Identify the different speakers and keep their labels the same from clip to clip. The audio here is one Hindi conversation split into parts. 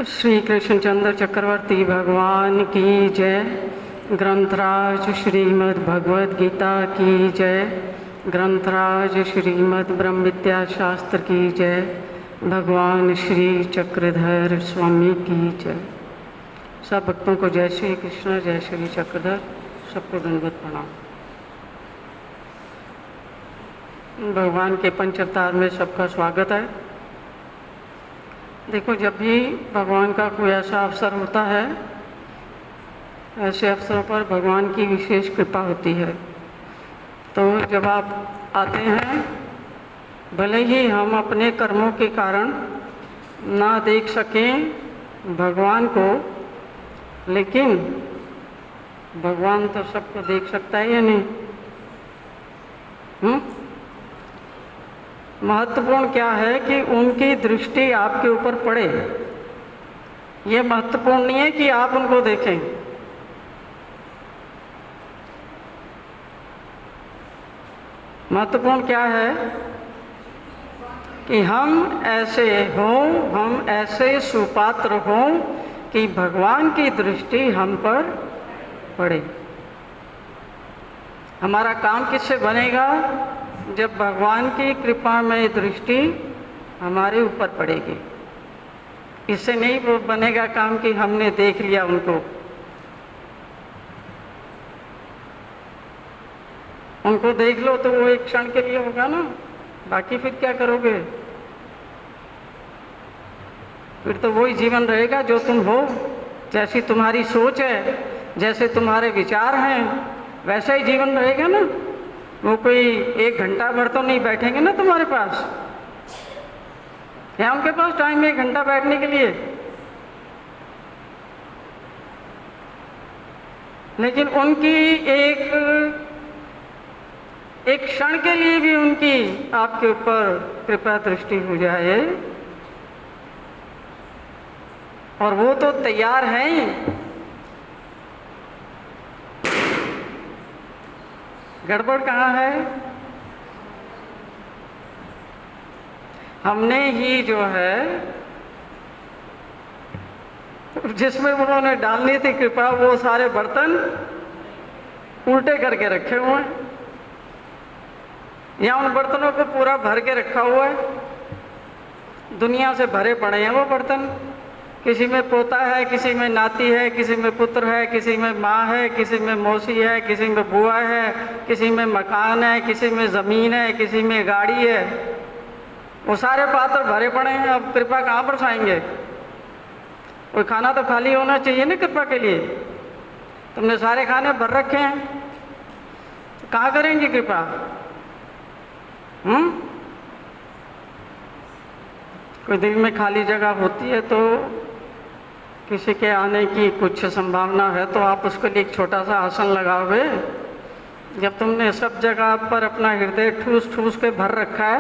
Speaker 1: श्री कृष्णचंद्र चक्रवर्ती भगवान की जय। ग्रंथराज श्रीमद् भगवद गीता की जय। ग्रंथराज श्रीमद् ब्रह्म विद्या शास्त्र की जय। भगवान श्री चक्रधर स्वामी की जय। सब भक्तों को जय श्री कृष्ण, जय श्री चक्रधर, सबको दंडवत प्रणाम। भगवान के पंच अवतार में सबका स्वागत है। देखो, जब भी भगवान का कोई ऐसा अवसर होता है, ऐसे अवसरों पर भगवान की विशेष कृपा होती है। तो जब आप आते हैं, भले ही हम अपने कर्मों के कारण ना देख सकें भगवान को, लेकिन भगवान तो सबको देख सकता है या नहीं? महत्वपूर्ण क्या है कि उनकी दृष्टि आपके ऊपर पड़े। ये महत्वपूर्ण नहीं है कि आप उनको देखें। महत्वपूर्ण क्या है कि हम ऐसे हों, हम ऐसे सुपात्र हों कि भगवान की दृष्टि हम पर पड़े। हमारा काम किससे बनेगा? जब भगवान की कृपा में दृष्टि हमारे ऊपर पड़ेगी। इससे नहीं बनेगा काम कि हमने देख लिया उनको। उनको देख लो तो वो एक क्षण के लिए होगा ना, बाकी फिर क्या करोगे? फिर तो वही जीवन रहेगा जो तुम हो। जैसी तुम्हारी सोच है, जैसे तुम्हारे विचार हैं, वैसा ही जीवन रहेगा ना। वो कोई एक घंटा भर तो नहीं बैठेंगे ना तुम्हारे पास। है उनके पास टाइम 1 घंटा बैठने के लिए? लेकिन उनकी एक क्षण के लिए भी उनकी आपके ऊपर कृपा दृष्टि हो जाए, और वो तो तैयार हैं ही। गड़बड़ कहाँ है? हमने ही जो है, जिसमें उन्होंने डालनी थी कृपा, वो सारे बर्तन उल्टे करके रखे हुए हैं, या उन बर्तनों को पूरा भर के रखा हुआ है। दुनिया से भरे पड़े हैं वो बर्तन। किसी में पोता है, किसी में नाती है, किसी में पुत्र है, किसी में माँ है, किसी में मौसी है, किसी में बुआ है, किसी में मकान है, किसी में ज़मीन है, किसी में गाड़ी है। वो सारे पात्र भरे पड़े हैं। अब कृपा कहाँ बरसाएंगे? कोई खाना तो खाली होना चाहिए ना कृपा के लिए। तुमने सारे खाने भर रखे हैं, तो कहाँ करेंगे कृपा? कोई दिल में खाली जगह होती है तो किसी के आने की कुछ संभावना है, तो आप उसके लिए एक छोटा सा आसन लगाओगे। जब तुमने सब जगह पर अपना हृदय ठूस ठूस के भर रखा है,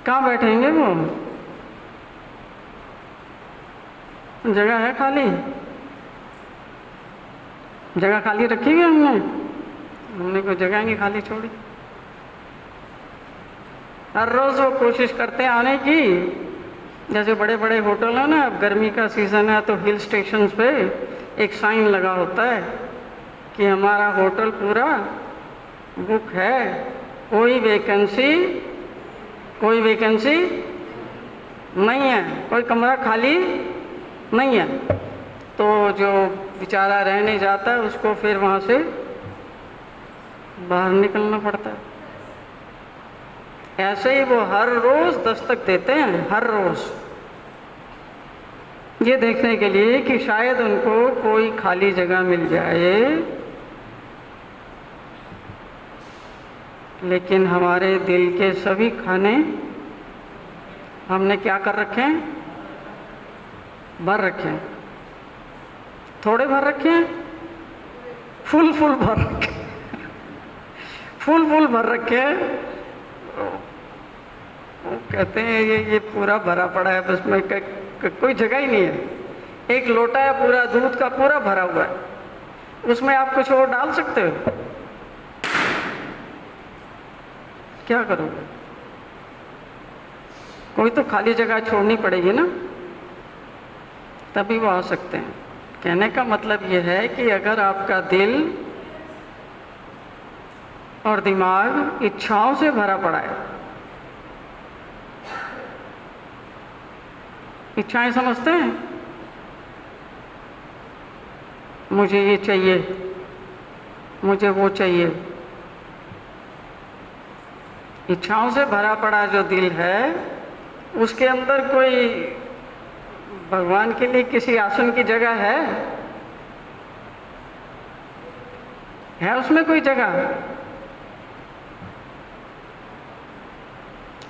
Speaker 1: कहाँ बैठेंगे वो? जगह है खाली? जगह खाली रखी हुई हमने कोई जगह नहीं खाली छोड़ी। हर रोज़ वो कोशिश करते हैं आने की। जैसे बड़े बड़े होटल है ना, अब गर्मी का सीज़न है तो हिल स्टेशंस पे एक साइन लगा होता है कि हमारा होटल पूरा बुक है, कोई वैकेंसी नहीं है, कोई कमरा खाली नहीं है। तो जो बेचारा रहने जाता है उसको फिर वहाँ से बाहर निकलना पड़ता है। ऐसे ही वो हर रोज़ दस्तक देते हैं, हर रोज़, ये देखने के लिए कि शायद उनको कोई खाली जगह मिल जाए। लेकिन हमारे दिल के सभी खाने हमने क्या कर रखे हैं? भर रखे हैं। थोड़े भर रखे हैं, फुल भर रखे हैं। फुल भर रखे हैं। वो कहते हैं ये पूरा भरा पड़ा है, बस में कोई जगह ही नहीं है। एक लोटा है पूरा दूध का, पूरा भरा हुआ है, उसमें आप कुछ और डाल सकते हो? क्या करोगे? कोई तो खाली जगह छोड़नी पड़ेगी ना, तभी वो आ सकते हैं। कहने का मतलब ये है कि अगर आपका दिल और दिमाग इच्छाओं से भरा पड़ा है, इच्छाएं समझते हैं, मुझे ये चाहिए, मुझे वो चाहिए, इच्छाओं से भरा पड़ा जो दिल है, उसके अंदर कोई भगवान के लिए किसी आसन की जगह है उसमें कोई जगह?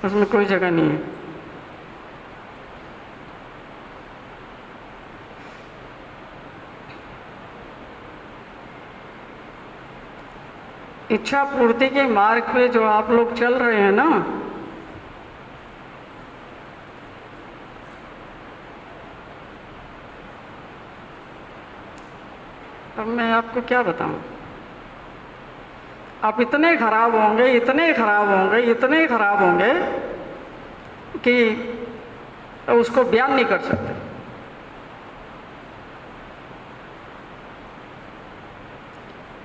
Speaker 1: उसमें कोई जगह नहीं है। इच्छा पूर्ति के मार्ग पे जो आप लोग चल रहे हैं ना, अब मैं आपको क्या बताऊं, आप इतने खराब होंगे, इतने खराब होंगे, इतने खराब होंगे कि उसको बयान नहीं कर सकते।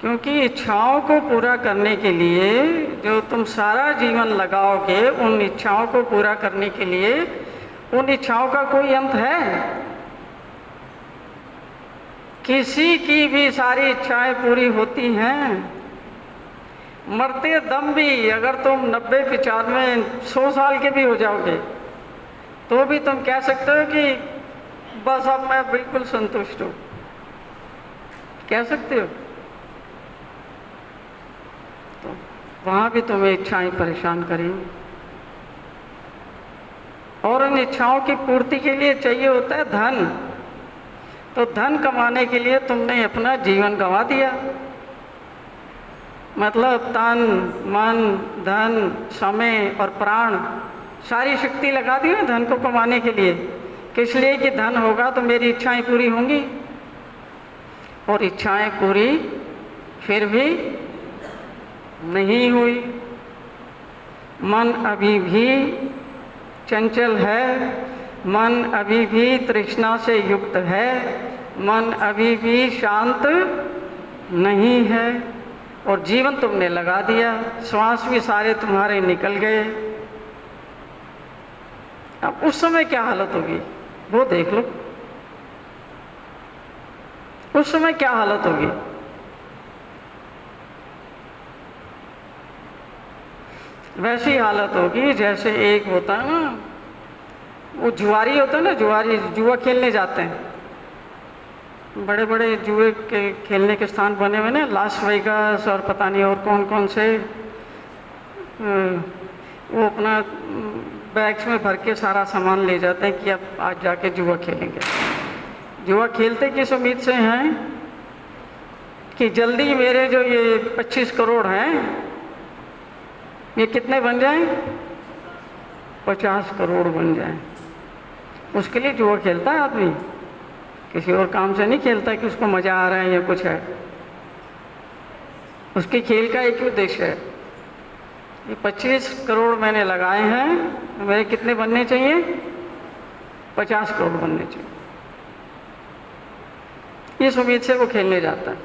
Speaker 1: क्योंकि इच्छाओं को पूरा करने के लिए जो तुम सारा जीवन लगाओगे, उन इच्छाओं को पूरा करने के लिए, उन इच्छाओं का कोई अंत है? किसी की भी सारी इच्छाएं पूरी होती हैं। मरते दम भी अगर तुम 90, 95, 100 साल के भी हो जाओगे, तो भी तुम कह सकते हो कि बस अब मैं बिल्कुल संतुष्ट हूं, कह सकते हो। तो वहां भी तुम्हें इच्छाएं परेशान करेंगी, और उन इच्छाओं की पूर्ति के लिए चाहिए होता है धन। तो धन कमाने के लिए तुमने अपना जीवन गंवा दिया, मतलब तन, मन, धन, समय और प्राण, सारी शक्ति लगा दी ना धन को कमाने के लिए। किस लिए? कि धन होगा तो मेरी इच्छाएं पूरी होंगी। और इच्छाएं पूरी फिर भी नहीं हुई। मन अभी भी चंचल है, मन अभी भी तृष्णा से युक्त है, मन अभी भी शांत नहीं है, और जीवन तुमने लगा दिया, श्वास भी सारे तुम्हारे निकल गए। अब उस समय क्या हालत होगी वो देख लो, उस समय क्या हालत होगी। वैसी हालत होगी जैसे एक होता है ना, वो जुआरी होता है ना, जुआरी जुआ खेलने जाते हैं, बड़े बड़े जुए के खेलने के स्थान बने हुए ना, लास वेगास और पता नहीं और कौन कौन से। वो अपना बैग्स में भर के सारा सामान ले जाते हैं कि अब आज जाके जुआ खेलेंगे। जुआ खेलते किस उम्मीद से हैं कि जल्दी मेरे जो ये 25 करोड़ हैं, ये कितने बन जाएं? 50 करोड़ बन जाएं। उसके लिए जुआ खेलता है आदमी, किसी और काम से नहीं खेलता कि उसको मजा आ रहा है या कुछ है। उसके खेल का एक ही उद्देश्य है, ये 25 करोड़ मैंने लगाए हैं, मेरे कितने बनने चाहिए? 50 करोड़ बनने चाहिए। इस उम्मीद से वो खेलने जाता है।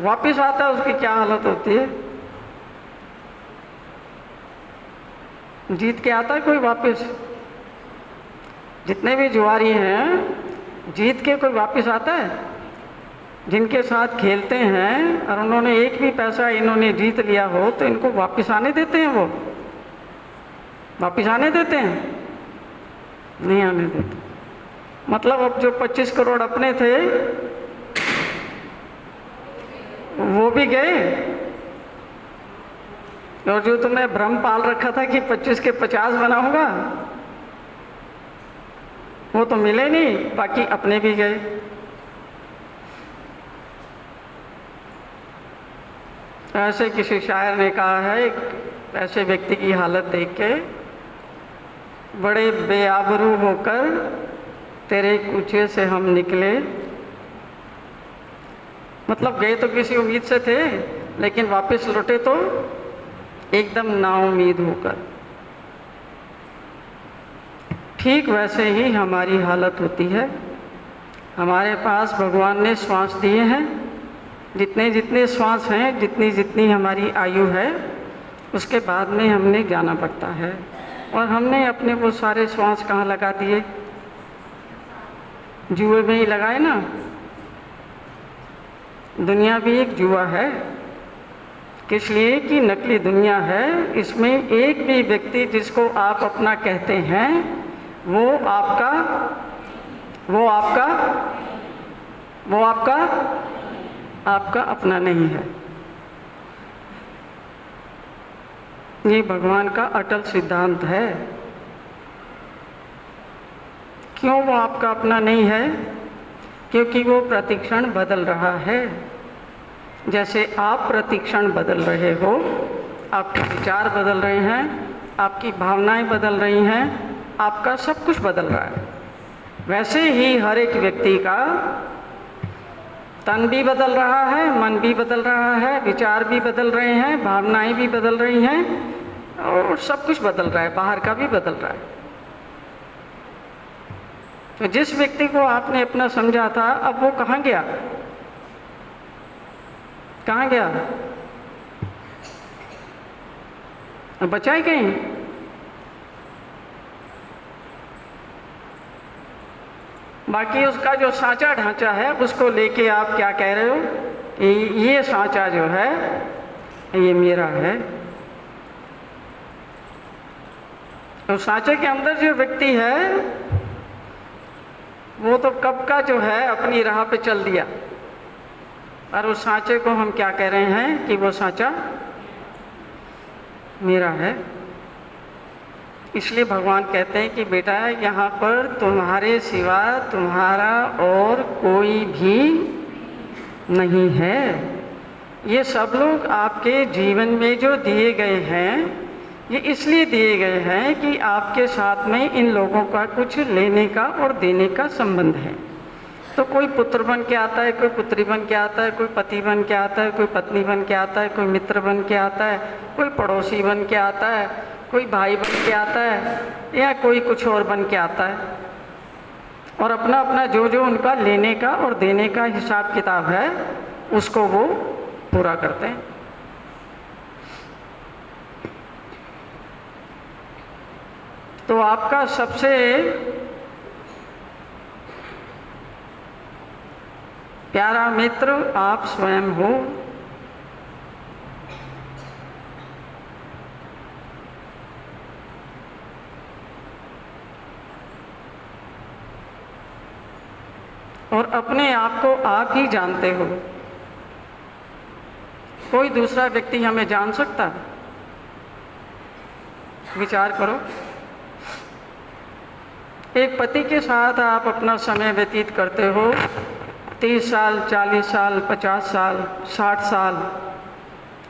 Speaker 1: वापिस आता है, उसकी क्या हालत होती है? जीत के आता है कोई वापस? जितने भी जुआरी हैं, जीत के कोई वापस आता है? जिनके साथ खेलते हैं और उन्होंने एक भी पैसा इन्होंने जीत लिया हो, तो इनको वापस आने देते हैं? वो वापस आने देते हैं? नहीं आने देते। मतलब अब जो 25 करोड़ अपने थे वो भी गए, और जो तुमने भ्रम पाल रखा था कि 25 के 50 बना होगा, वो तो मिले नहीं, बाकी अपने भी गए। ऐसे किसी शायर ने कहा है, एक ऐसे व्यक्ति की हालत देख के, बड़े बेआबरू होकर तेरे कूचे से हम निकले। मतलब गए तो किसी उम्मीद से थे, लेकिन वापस लौटे तो एकदम नाउम्मीद होकर। ठीक वैसे ही हमारी हालत होती है। हमारे पास भगवान ने श्वास दिए हैं, जितने जितने श्वास हैं, जितनी जितनी हमारी आयु है, उसके बाद में हमने जाना पड़ता है। और हमने अपने वो सारे श्वास कहाँ लगा दिए? जुए में ही लगाए ना। दुनिया भी एक जुआ है, किस लिए कि नकली दुनिया है। इसमें एक भी व्यक्ति जिसको आप अपना कहते हैं वो आपका अपना नहीं है। ये भगवान का अटल सिद्धांत है। क्यों वो आपका अपना नहीं है? क्योंकि वो प्रतिक्षण बदल रहा है। जैसे आप प्रतिक्षण बदल रहे हो, आपके विचार बदल रहे हैं, आपकी भावनाएं बदल रही हैं, आपका सब कुछ बदल रहा है। वैसे ही हर एक व्यक्ति का तन भी बदल रहा है, मन भी बदल रहा है, विचार भी बदल रहे हैं, भावनाएं भी बदल रही हैं और सब कुछ बदल रहा है, बाहर का भी बदल रहा है। तो जिस व्यक्ति को आपने अपना समझा था, अब वो कहाँ गया? कहाँ गया? बचा ही कहीं? बाकी उसका जो साँचा ढांचा है उसको लेके आप क्या कह रहे हो? ये साँचा जो है ये मेरा है। तो साँचे के अंदर जो व्यक्ति है वो तो कब का जो है अपनी राह पे चल दिया, और उस साँचे को हम क्या कह रहे हैं कि वो साँचा मेरा है। इसलिए भगवान कहते हैं कि बेटा यहाँ पर तुम्हारे सिवा तुम्हारा और कोई भी नहीं है। ये सब लोग आपके जीवन में जो दिए गए हैं, ये इसलिए दिए गए हैं कि आपके साथ में इन लोगों का कुछ लेने का और देने का संबंध है। तो कोई पुत्र बन के आता है, कोई पुत्री बन के आता है, कोई पति बन के आता है, कोई पत्नी बन के आता है, कोई मित्र बन के आता है, कोई पड़ोसी बन के आता है, कोई भाई बन के आता है, या कोई कुछ और बन के आता है। और अपना अपना जो जो उनका लेने का और देने का हिसाब किताब है उसको वो पूरा करते हैं। तो आपका सबसे प्यारा मित्र आप स्वयं हो। और अपने आप को आप ही जानते हो। कोई दूसरा व्यक्ति हमें जान सकता है? विचार करो। एक पति के साथ आप अपना समय व्यतीत करते हो, 30 साल, 40 साल, 50 साल, 60 साल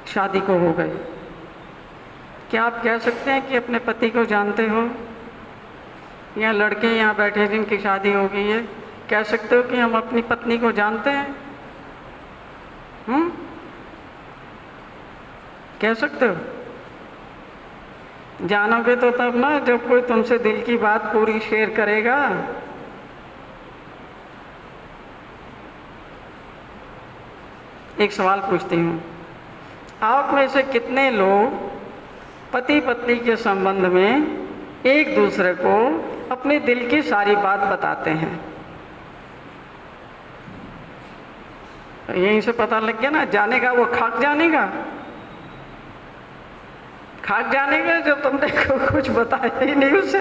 Speaker 1: शादी को हो गए। क्या आप कह सकते हैं कि अपने पति को जानते हो? या लड़के यहाँ बैठे जिनकी शादी हो गई है, कह सकते हो कि हम अपनी पत्नी को जानते हैं? कह सकते हो? जानोगे तो तब ना जब कोई तुमसे दिल की बात पूरी शेयर करेगा। एक सवाल पूछती हूँ, आप में से कितने लोग पति पत्नी के संबंध में एक दूसरे को अपने दिल की सारी बात बताते हैं? यहीं से पता लग गया ना, जानेगा वो खाक जानेगा। खाक जानेगा जब तुमने कुछ बताया ही नहीं उसे।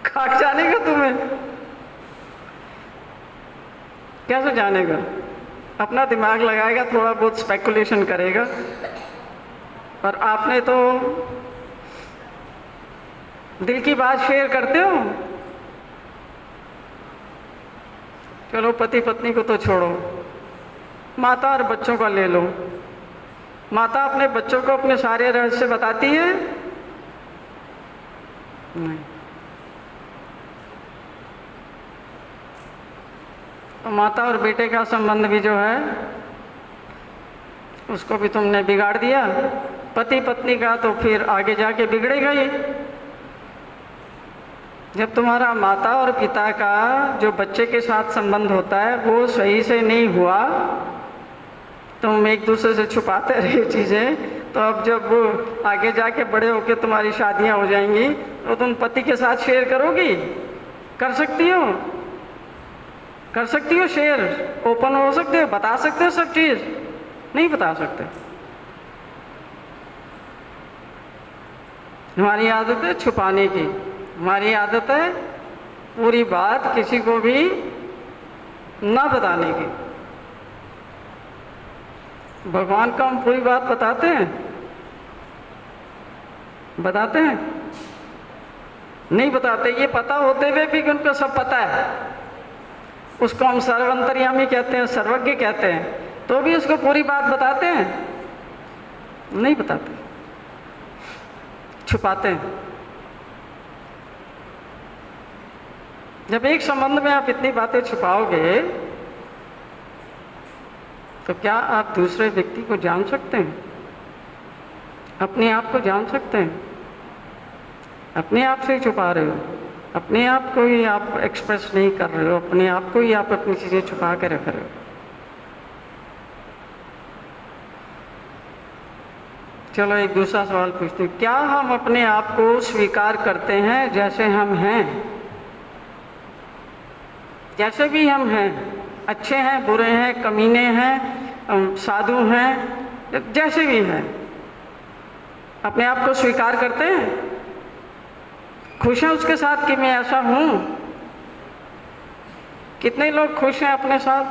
Speaker 1: खाक जानेगा तुम्हें, कैसे जानेगा? अपना दिमाग लगाएगा, थोड़ा बहुत स्पेकुलेशन करेगा। और आपने तो दिल की बात शेयर करते हो। चलो पति पत्नी को तो छोड़ो, माता और बच्चों का ले लो। माता अपने बच्चों को अपने सारे रहस्य बताती है? नहीं। तो माता और बेटे का संबंध भी जो है उसको भी तुमने बिगाड़ दिया। पति पत्नी का तो फिर आगे जाके बिगड़ेगा ही। जब तुम्हारा माता और पिता का जो बच्चे के साथ संबंध होता है वो सही से नहीं हुआ, तुम एक दूसरे से छुपाते रहे चीज़ें, तो अब जब वो आगे जाके बड़े होके तुम्हारी शादियां हो जाएंगी तो तुम पति के साथ शेयर करोगी? कर सकती हो? कर सकती हो शेयर? ओपन हो सकते हो? बता सकते हो सब चीज़? नहीं बता सकते। हमारी आदत है छुपाने की, हमारी आदत है पूरी बात किसी को भी ना बताने की। भगवान को हम पूरी बात बताते हैं? बताते हैं? नहीं बताते। ये पता होते हुए भी कि उनको सब पता है। उसको हम सर्वंतर्यामी कहते हैं, सर्वज्ञ कहते हैं, तो भी उसको पूरी बात बताते हैं? नहीं बताते, छुपाते हैं। जब एक संबंध में आप इतनी बातें छुपाओगे तो क्या आप दूसरे व्यक्ति को जान सकते हैं? अपने आप को जान सकते हैं? अपने आप से ही छुपा रहे हो, अपने आप को ही आप एक्सप्रेस नहीं कर रहे हो, अपने आप को ही आप अपनी चीज़ें छुपा के रख रहे हो। चलो एक दूसरा सवाल पूछते हैं, क्या हम अपने आप को स्वीकार करते हैं जैसे हम हैं? जैसे भी हम हैं, अच्छे हैं, बुरे हैं, कमीने हैं, साधु हैं, जैसे भी हैं, अपने आप को स्वीकार करते हैं? खुश हैं उसके साथ कि मैं ऐसा हूं? कितने लोग खुश हैं अपने साथ?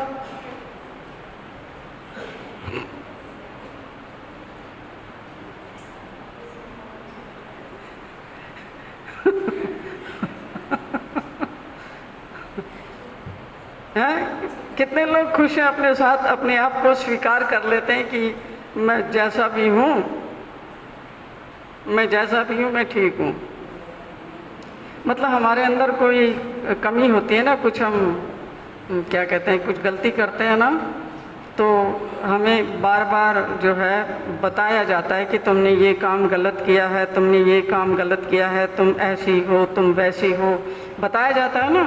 Speaker 1: हैं? कितने लोग खुश हैं अपने साथ, अपने आप को स्वीकार कर लेते हैं कि मैं जैसा भी हूं, मैं जैसा भी हूं, मैं ठीक हूं। मतलब हमारे अंदर कोई कमी होती है ना, कुछ हम क्या कहते हैं, कुछ गलती करते हैं ना, तो हमें बार बार जो है बताया जाता है कि तुमने ये काम गलत किया है, तुमने ये काम गलत किया है, तुम ऐसी हो, तुम वैसी हो, बताया जाता है ना।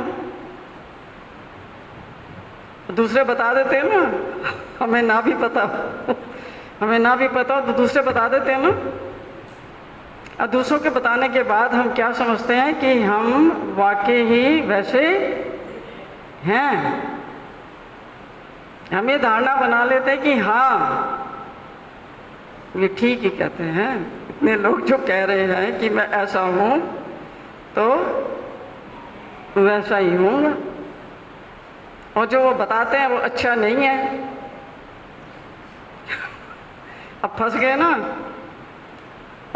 Speaker 1: दूसरे बता देते हैं ना, हमें ना भी पता हमें ना भी पता तो दूसरे बता देते हैं ना। और दूसरों के बताने के बाद हम क्या समझते हैं कि हम वाकई ही वैसे हैं। हम ये धारणा बना लेते हैं कि हाँ ये ठीक ही कहते हैं, इतने लोग जो कह रहे हैं कि मैं ऐसा हूँ तो वैसा ही हूँ, और जो वो बताते हैं वो अच्छा नहीं है। अब फंस गए ना।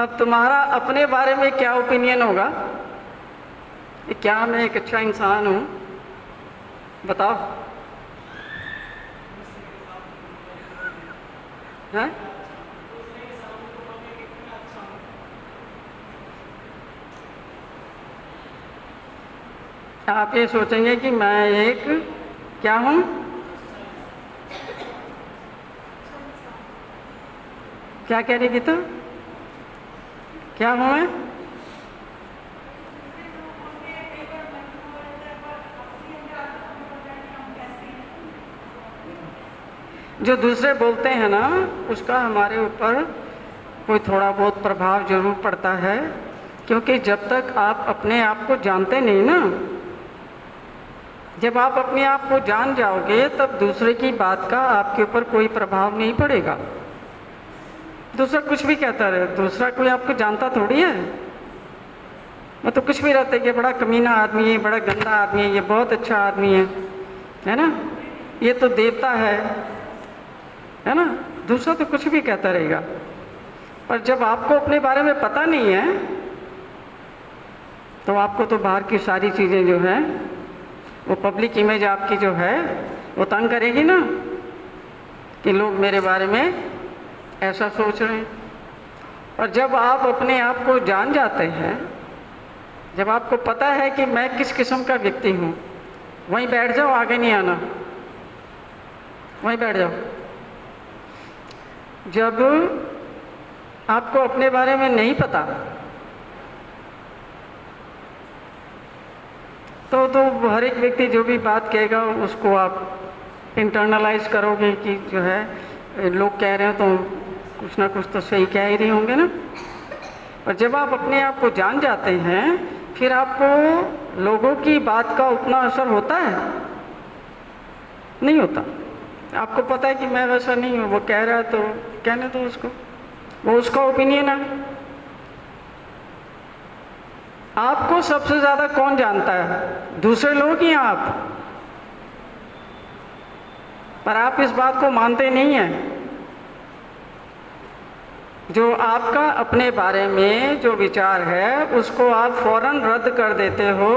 Speaker 1: अब तुम्हारा अपने बारे में क्या ओपिनियन होगा कि क्या मैं एक अच्छा इंसान हूँ? बताओ। हैं? आप ये सोचेंगे कि मैं एक क्या हूँ? क्या कह रही गीता? क्या हूँ मैं? जो दूसरे बोलते हैं ना, उसका हमारे ऊपर कोई थोड़ा बहुत प्रभाव जरूर पड़ता है, क्योंकि जब तक आप अपने आप को जानते नहीं ना, जब आप अपने आप को जान जाओगे तब दूसरे की बात का आपके ऊपर कोई प्रभाव नहीं पड़ेगा। दूसरा कुछ भी कहता रहे, दूसरा कोई आपको जानता थोड़ी है। मैं तो कुछ भी रहता है कि बड़ा कमीना आदमी है, बड़ा गंदा आदमी है, ये बहुत अच्छा आदमी है ना, ये तो देवता है ना। दूसरा तो कुछ भी कहता रहेगा, पर जब आपको अपने बारे में पता नहीं है तो आपको तो बाहर की सारी चीज़ें जो है, वो पब्लिक इमेज आपकी जो है वो तंग करेगी ना, कि लोग मेरे बारे में ऐसा सोच रहे हैं। और जब आप अपने आप को जान जाते हैं, जब आपको पता है कि मैं किस किस्म का व्यक्ति हूँ, वहीं बैठ जाओ, आगे नहीं आना, वहीं बैठ जाओ। जब आपको अपने बारे में नहीं पता तो हर एक व्यक्ति जो भी बात कहेगा उसको आप इंटरनलाइज करोगे कि जो है लोग कह रहे हो तो कुछ ना कुछ तो सही कह ही रहे होंगे ना। और जब आप अपने आप को जान जाते हैं फिर आपको लोगों की बात का उतना असर होता है? नहीं होता। आपको पता है कि मैं वैसा नहीं हूँ, वो कह रहा है तो कहने दो उसको, वो उसका ओपिनियन है। आपको सबसे ज़्यादा कौन जानता है? दूसरे लोग या आप? पर आप इस बात को मानते नहीं हैं। जो आपका अपने बारे में जो विचार है उसको आप फौरन रद्द कर देते हो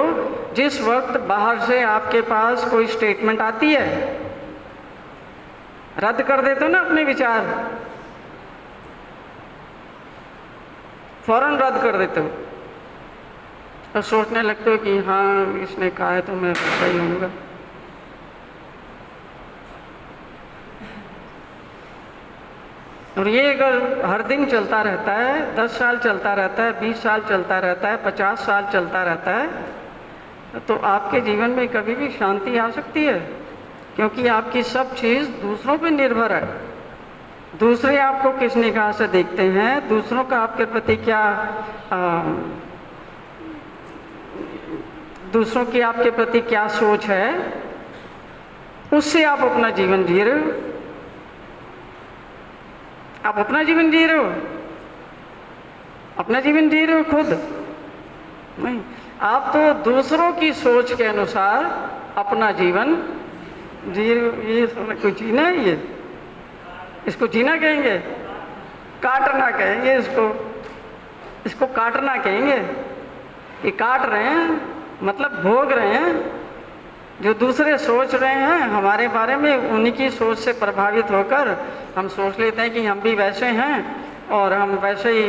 Speaker 1: जिस वक्त बाहर से आपके पास कोई स्टेटमेंट आती है। रद्द कर देते हो ना अपने विचार, फौरन रद्द कर देते हो और सोचने लगते हो कि हाँ इसने कहा है तो मैं सही होऊंगा। और ये अगर हर दिन चलता रहता है, 10 साल चलता रहता है, 20 साल चलता रहता है, 50 साल चलता रहता है, तो आपके जीवन में कभी भी शांति आ सकती है, क्योंकि आपकी सब चीज़ दूसरों पे निर्भर है। दूसरे आपको किस निगाह से देखते हैं, दूसरों का आपके प्रति क्या दूसरों की आपके प्रति क्या सोच है, उससे आप अपना जीवन जी रहे हो। आप अपना जीवन जी रहे हो, अपना जीवन जी रहे हो खुद नहीं। आप तो दूसरों की सोच के अनुसार अपना जीवन जी रहे हो। ये कोई जीना है? ये इसको जीना कहेंगे? काटना कहेंगे इसको काटना कहेंगे। ये काट रहे हैं मतलब भोग रहे हैं। जो दूसरे सोच रहे हैं हमारे बारे में, उन्हीं की सोच से प्रभावित होकर हम सोच लेते हैं कि हम भी वैसे हैं और हम वैसे ही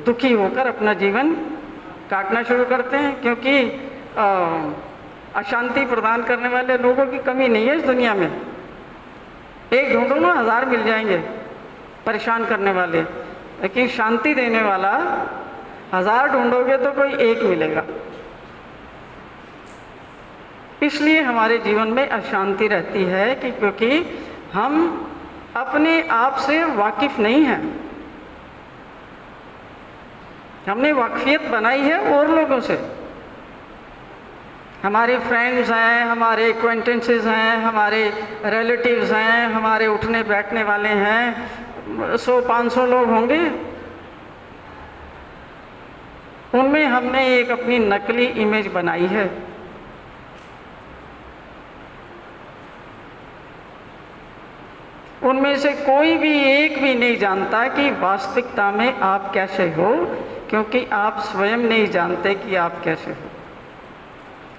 Speaker 1: दुखी होकर अपना जीवन काटना शुरू करते हैं। क्योंकि अशांति प्रदान करने वाले लोगों की कमी नहीं है इस दुनिया में। एक ढूंढो ना, 1000 मिल जाएंगे परेशान करने वाले, लेकिन शांति देने वाला 1000 ढूंढोगे तो कोई एक मिलेगा। इसलिए हमारे जीवन में अशांति रहती है कि क्योंकि हम अपने आप से वाकिफ नहीं हैं। हमने वाकफियत बनाई है और लोगों से। हमारे फ्रेंड्स हैं, हमारे एक्वेंटेंसेस हैं, हमारे रिलेटिव्स हैं, हमारे उठने बैठने वाले हैं, 100-500 लोग होंगे। उनमें हमने एक अपनी नकली इमेज बनाई है। उनमें से कोई भी एक भी नहीं जानता कि वास्तविकता में आप कैसे हो, क्योंकि आप स्वयं नहीं जानते कि आप कैसे हो,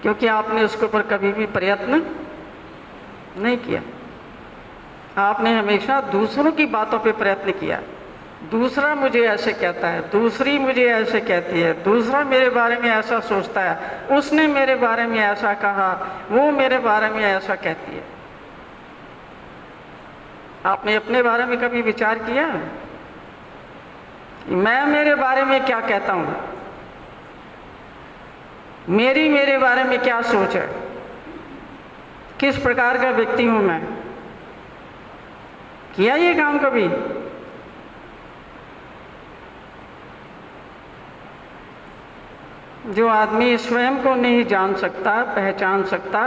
Speaker 1: क्योंकि आपने उसके ऊपर कभी भी प्रयत्न नहीं किया। आपने हमेशा दूसरों की बातों पे प्रयत्न किया। दूसरा मुझे ऐसे कहता है, दूसरी मुझे ऐसे कहती है, दूसरा मेरे बारे में ऐसा सोचता है, उसने मेरे बारे में ऐसा कहा, वो मेरे बारे में ऐसा कहती है। आपने अपने बारे में कभी विचार किया? मैं मेरे बारे में क्या कहता हूँ, मेरे बारे में क्या सोच है, किस प्रकार का व्यक्ति हूं मैं? किया ये काम कभी? जो आदमी स्वयं को नहीं जान सकता, पहचान सकता,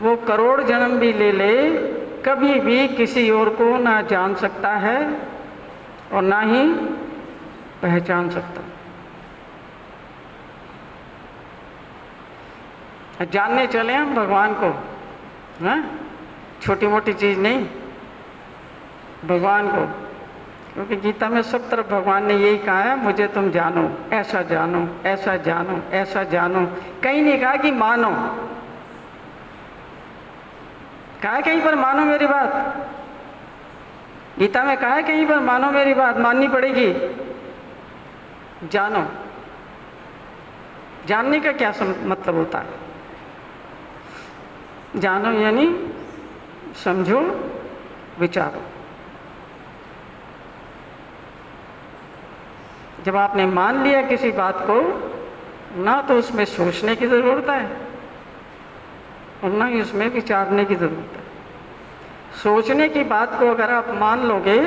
Speaker 1: वो करोड़ जन्म भी ले ले, कभी भी किसी और को ना जान सकता है और ना ही पहचान सकता। जानने चले हम भगवान को, हाँ? छोटी मोटी चीज़ नहीं, भगवान को। क्योंकि गीता में सब तरफ भगवान ने यही कहा है, मुझे तुम जानो, ऐसा जानो, ऐसा जानो, ऐसा जानो। कहीं नहीं कहा कि मानो। कहा है कहीं पर मानो मेरी बात? गीता में कहा है कहीं पर मानो मेरी बात? माननी पड़ेगी। जानो। जानने का क्या मतलब होता है? जानो यानी समझो, विचारो। जब आपने मान लिया किसी बात को, ना तो उसमें सोचने की ज़रूरत है, और ना ही उसमें विचारने की ज़रूरत है। सोचने की बात को अगर आप मान लोगे,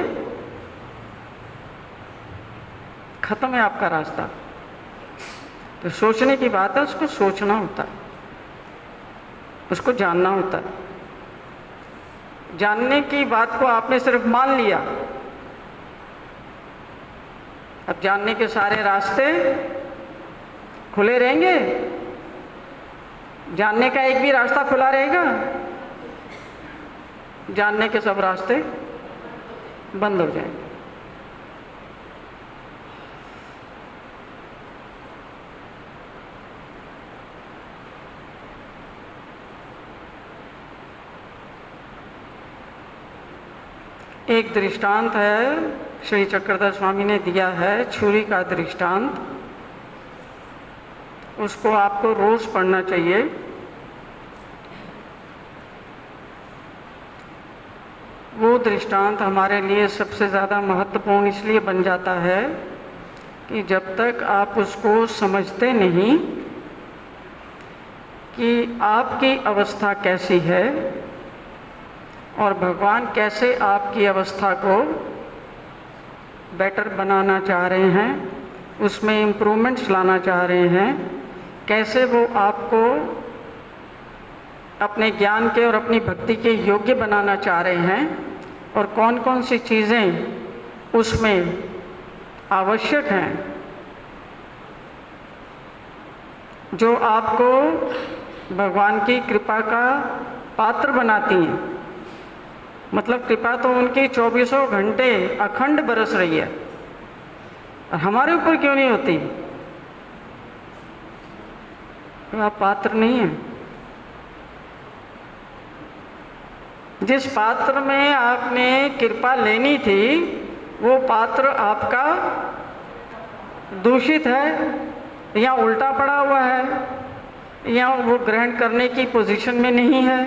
Speaker 1: खत्म है आपका रास्ता। तो सोचने की बात है, उसको सोचना होता है, उसको जानना होता है। जानने की बात को आपने सिर्फ मान लिया, अब जानने के सारे रास्ते खुले रहेंगे? जानने का एक भी रास्ता खुला रहेगा? जानने के सब रास्ते बंद हो जाएंगे। एक दृष्टांत है, श्री चक्रधर स्वामी ने दिया है, छुरी का दृष्टांत। उसको आपको रोज पढ़ना चाहिए। वो दृष्टांत हमारे लिए सबसे ज़्यादा महत्वपूर्ण इसलिए बन जाता है कि जब तक आप उसको समझते नहीं कि आपकी अवस्था कैसी है और भगवान कैसे आपकी अवस्था को बेटर बनाना चाह रहे हैं, उसमें इम्प्रूवमेंट्स लाना चाह रहे हैं, कैसे वो आपको अपने ज्ञान के और अपनी भक्ति के योग्य बनाना चाह रहे हैं, और कौन कौन सी चीज़ें उसमें आवश्यक हैं जो आपको भगवान की कृपा का पात्र बनाती हैं। मतलब कृपा तो उनकी 24 घंटे अखंड बरस रही है, और हमारे ऊपर क्यों नहीं होती? तो आप पात्र नहीं हैं। जिस पात्र में आपने कृपा लेनी थी वो पात्र आपका दूषित है, या उल्टा पड़ा हुआ है, या वो ग्रहण करने की पोजीशन में नहीं है।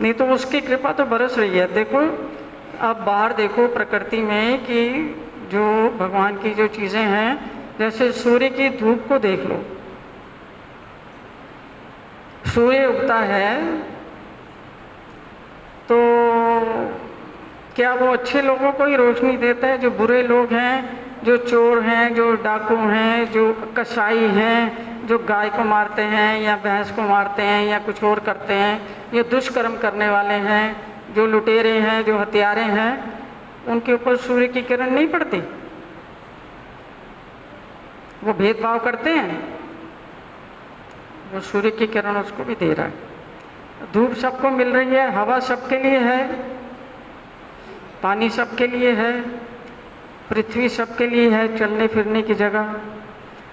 Speaker 1: नहीं तो उसकी कृपा तो बरस रही है। देखो, आप बाहर देखो प्रकृति में कि जो भगवान की जो चीज़ें हैं, जैसे सूर्य की धूप को देख लो। सूर्य उगता है तो क्या वो अच्छे लोगों को ही रोशनी देता है? जो बुरे लोग हैं, जो चोर हैं, जो डाकू हैं, जो कसाई हैं, जो गाय को मारते हैं या भैंस को मारते हैं या कुछ और करते हैं, ये दुष्कर्म करने वाले हैं, जो लुटेरे हैं, जो हत्यारे हैं, उनके ऊपर सूर्य की किरण नहीं पड़ती? वो भेदभाव करते हैं? वो सूर्य की किरण उसको भी दे रहा है। धूप सबको मिल रही है, हवा सबके लिए है, पानी सबके लिए है, पृथ्वी सबके लिए है, चलने फिरने की जगह,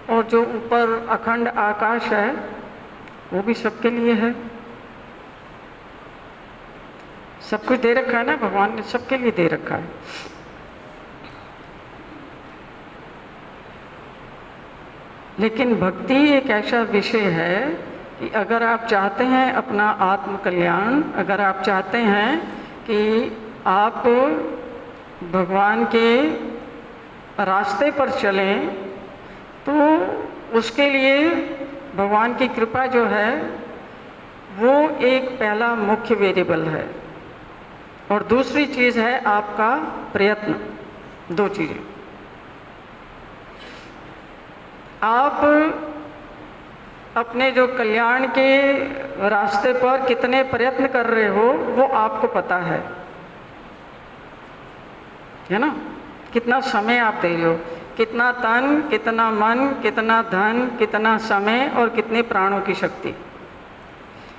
Speaker 1: और जो ऊपर अखंड आकाश है वो भी सबके लिए है। सब कुछ दे रखा है ना, भगवान ने सबके लिए दे रखा है। लेकिन भक्ति एक ऐसा विषय है कि अगर आप चाहते हैं अपना आत्म कल्याण, अगर आप चाहते हैं कि आप भगवान के रास्ते पर चलें, तो उसके लिए भगवान की कृपा जो है वो एक पहला मुख्य वेरिएबल है, और दूसरी चीज़ है आपका प्रयत्न। दो चीज़ें। आप अपने जो कल्याण के रास्ते पर कितने प्रयत्न कर रहे हो वो आपको पता है ना? कितना समय आप दे रहे हो, कितना तन, कितना मन, कितना धन, कितना समय और कितने प्राणों की शक्ति,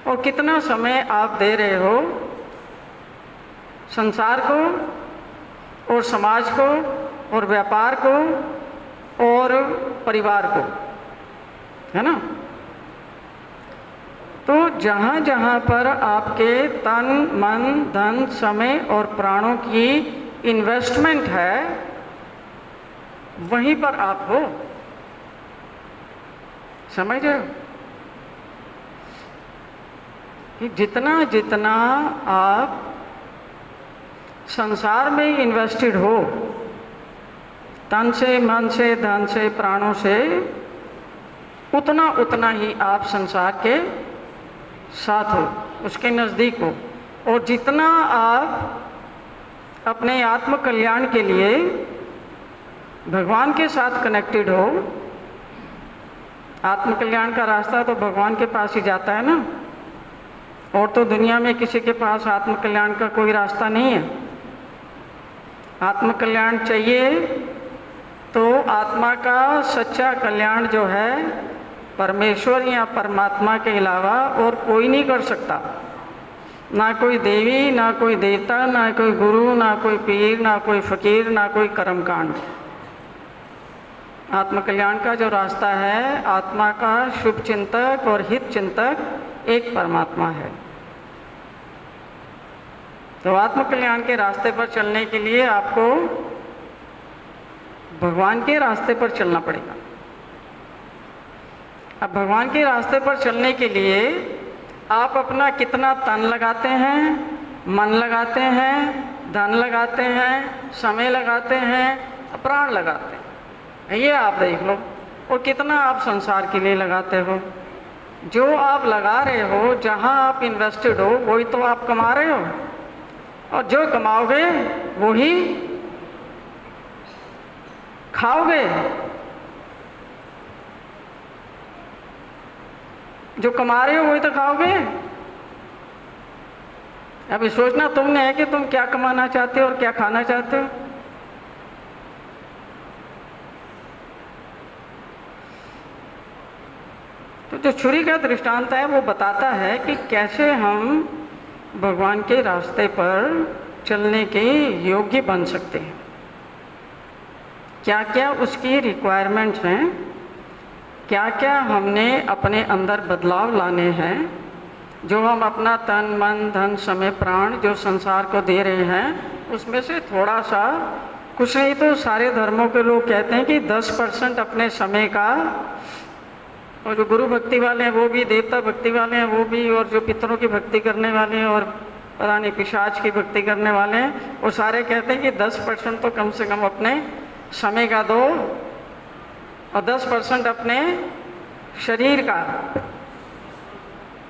Speaker 1: और कितना समय आप दे रहे हो संसार को और समाज को और व्यापार को और परिवार को, है ना? तो जहाँ जहाँ पर आपके तन, मन, धन, समय और प्राणों की इन्वेस्टमेंट है, वहीं पर आप हो। समझ रहे हो कि जितना जितना आप संसार में इन्वेस्टेड हो, तन से, मन से, धन से, प्राणों से, उतना उतना ही आप संसार के साथ हो, उसके नज़दीक हो। और जितना आप अपने आत्म कल्याण के लिए भगवान के साथ कनेक्टेड हो, आत्म कल्याण का रास्ता तो भगवान के पास ही जाता है ना, और तो दुनिया में किसी के पास आत्म कल्याण का कोई रास्ता नहीं है। आत्म कल्याण चाहिए तो आत्मा का सच्चा कल्याण जो है परमेश्वर या परमात्मा के अलावा और कोई नहीं कर सकता। ना कोई देवी, ना कोई देवता, ना कोई गुरु, ना कोई पीर, ना कोई फकीर, ना कोई कर्मकांड। आत्म कल्याण का जो रास्ता है, आत्मा का शुभ चिंतक और हित चिंतक एक परमात्मा है। तो आत्म कल्याण के रास्ते पर चलने के लिए आपको भगवान के रास्ते पर चलना पड़ेगा। अब भगवान के रास्ते पर चलने के लिए आप अपना कितना तन लगाते हैं, मन लगाते हैं, धन लगाते हैं, समय लगाते हैं, प्राण लगाते हैं, ये आप देख लो। और कितना आप संसार के लिए लगाते हो। जो आप लगा रहे हो, जहाँ आप इन्वेस्टेड हो, वही तो आप कमा रहे हो, और जो कमाओगे वही खाओगे। जो कमा रहे हो वही तो खाओगे। अभी सोचना तुमने है कि तुम क्या कमाना चाहते हो और क्या खाना चाहते हो। तो जो छुरी का दृष्टांत है वो बताता है कि कैसे हम भगवान के रास्ते पर चलने के योग्य बन सकते हैं, क्या क्या उसकी रिक्वायरमेंट्स हैं, क्या क्या हमने अपने अंदर बदलाव लाने हैं, जो हम अपना तन मन धन समय प्राण जो संसार को दे रहे हैं उसमें से थोड़ा सा, कुछ नहीं तो सारे धर्मों के लोग कहते हैं कि 10% अपने समय का, और जो गुरु भक्ति वाले हैं वो भी, देवता भक्ति वाले हैं वो भी, और जो पितरों की भक्ति करने वाले हैं और पुरानी पिशाच की भक्ति करने वाले हैं, वो सारे कहते हैं कि 10% तो कम से कम अपने समय का दो, और 10% अपने शरीर का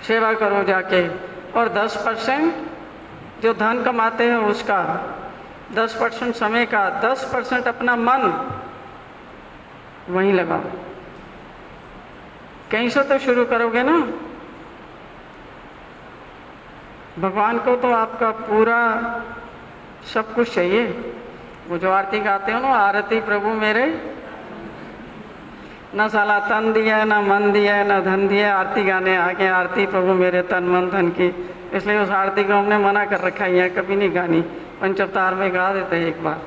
Speaker 1: सेवा करो जाके, और 10% जो धन कमाते हैं उसका, 10% समय का, 10% अपना मन वहीं लगाओ। कहीं से तो शुरू करोगे ना। भगवान को तो आपका पूरा सब कुछ चाहिए। वो जो आरती गाते हो ना, आरती प्रभु मेरे, न साला तन दिया, न मन दिया, न धन दिया, आरती गाने आगे आरती प्रभु मेरे तन मन धन की। इसलिए उस आरती को हमने मना कर रखा है, यहाँ कभी नहीं गानी, पंचअवतार में गा देते हैं एक बार।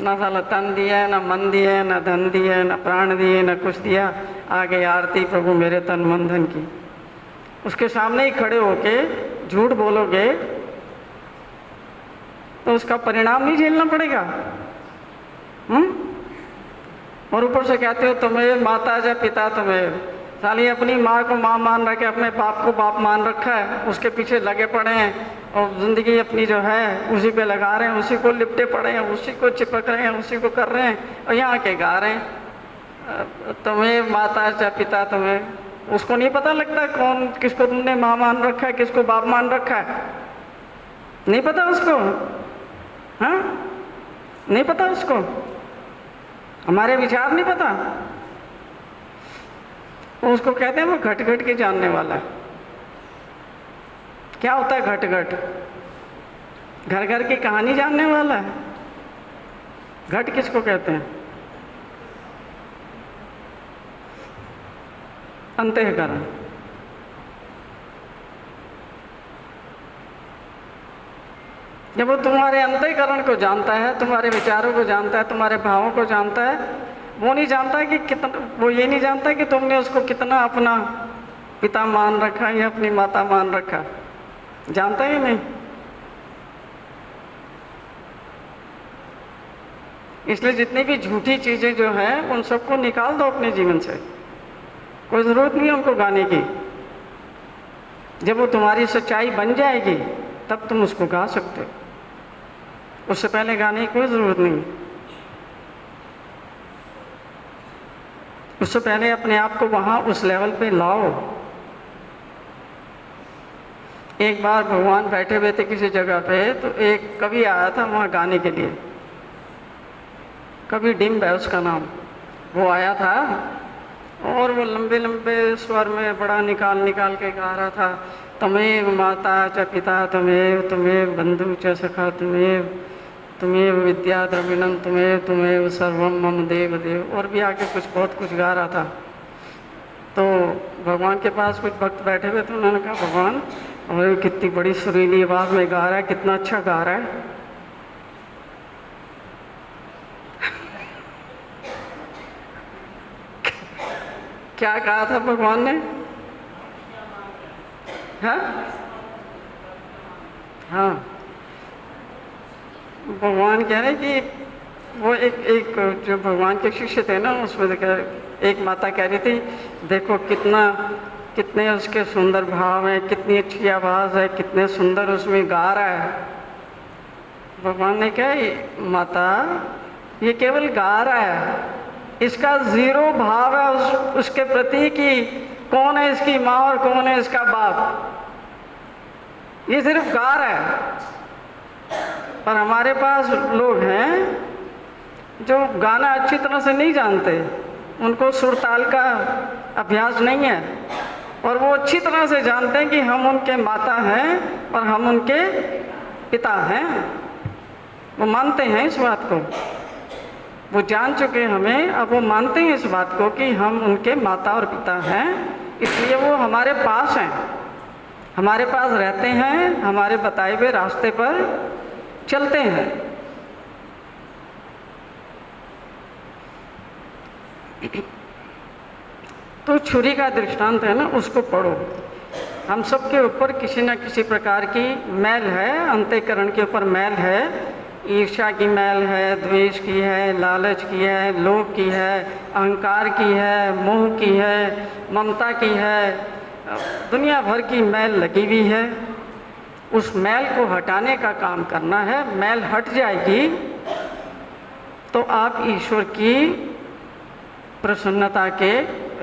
Speaker 1: न साला तन दिया, न मन दिया, न धन दिया, न प्राण दिए, न कुछ दिया, आगे आरती प्रभु मेरे तन मन धन की। उसके सामने ही खड़े होके झूठ बोलोगे तो उसका परिणाम नहीं झेलना पड़ेगा। और ऊपर से कहते हो तुम्हें माता या पिता, तुम्हें साली अपनी माँ को माँ मान रखे, अपने बाप को बाप मान रखा है, उसके पीछे लगे पड़े हैं और ज़िंदगी अपनी जो है उसी पे लगा रहे हैं, उसी को लिपटे पड़े हैं, उसी को चिपक रहे हैं, उसी को कर रहे हैं, और यहाँ के गा रहे हैं तुम्हें माता या पिता। तुम्हें उसको नहीं पता लगता कौन किसको तुमने माँ मान रखा है, किसको बाप मान रखा है, नहीं पता उसको। हाँ, नहीं पता उसको, हमारे विचार नहीं पता। उसको कहते हैं वो घट घट के जानने वाला है। क्या होता है घट घट? घर घर की कहानी जानने वाला है। घट किसको कहते हैं? अंतःकरण। जब वो तुम्हारे अंतःकरण को जानता है, तुम्हारे विचारों को जानता है, तुम्हारे भावों को जानता है, वो नहीं जानता कि कितना, वो ये नहीं जानता कि तुमने उसको कितना अपना पिता मान रखा या अपनी माता मान रखा। जानता ही नहीं। इसलिए जितनी भी झूठी चीजें जो हैं उन सबको निकाल दो अपने जीवन से। कोई ज़रूरत नहीं है उनको गाने की। जब वो तुम्हारी सच्चाई बन जाएगी तब तुम उसको गा सकते हो, उससे पहले गाने की कोई ज़रूरत नहीं। उससे पहले अपने आप को वहाँ उस लेवल पे लाओ। एक बार भगवान बैठे हुए थे किसी जगह पे, तो एक कवि आया था वहाँ गाने के लिए, कवि डिम्ब है उसका नाम। वो आया था और वो लंबे लंबे स्वर में बड़ा निकाल निकाल के गा रहा था, तमेव माता च पिता तमेव बंधु च सखा तमेव विद्या द्रविणम तमेव सर्वम मम देव देव। और भी आगे कुछ बहुत कुछ गा रहा था। तो भगवान के पास कुछ भक्त बैठे हुए थे, उन्होंने कहा भगवान और कितनी बड़ी सुरीली आवाज़ में गा रहा है, कितना अच्छा गा रहा है। क्या कहा था भगवान ने? हाँ हाँ, भगवान कह रहे कि वो एक जो भगवान के शिष्य थे ना, उसमें एक माता कह रही थी, देखो कितने उसके सुंदर भाव हैं, कितनी अच्छी आवाज़ है, कितने सुंदर उसमें गा रहा है। भगवान ने कहा माता ये केवल गा रहा है, इसका जीरो भाव है उसके प्रति कि कौन है इसकी माँ और कौन है इसका बाप। ये सिर्फ गा रहा है। पर हमारे पास लोग हैं जो गाना अच्छी तरह से नहीं जानते, उनको सुर ताल का अभ्यास नहीं है, और वो अच्छी तरह से जानते हैं कि हम उनके माता हैं और हम उनके पिता हैं। वो मानते हैं इस बात को, वो जान चुके हमें, अब वो मानते हैं इस बात को कि हम उनके माता और पिता हैं। इसलिए वो हमारे पास हैं, हमारे पास रहते हैं, हमारे बताए हुए रास्ते पर चलते हैं। तो छुरी का दृष्टांत है ना, उसको पढ़ो। हम सब के ऊपर किसी न किसी प्रकार की मैल है, अंतःकरण के ऊपर मैल है। ईर्ष्या की मैल है, द्वेष की है, लालच की है, लोभ की है, अहंकार की है, मोह की है, ममता की है, दुनिया भर की मैल लगी हुई है। उस मैल को हटाने का काम करना है। मैल हट जाएगी तो आप ईश्वर की प्रसन्नता के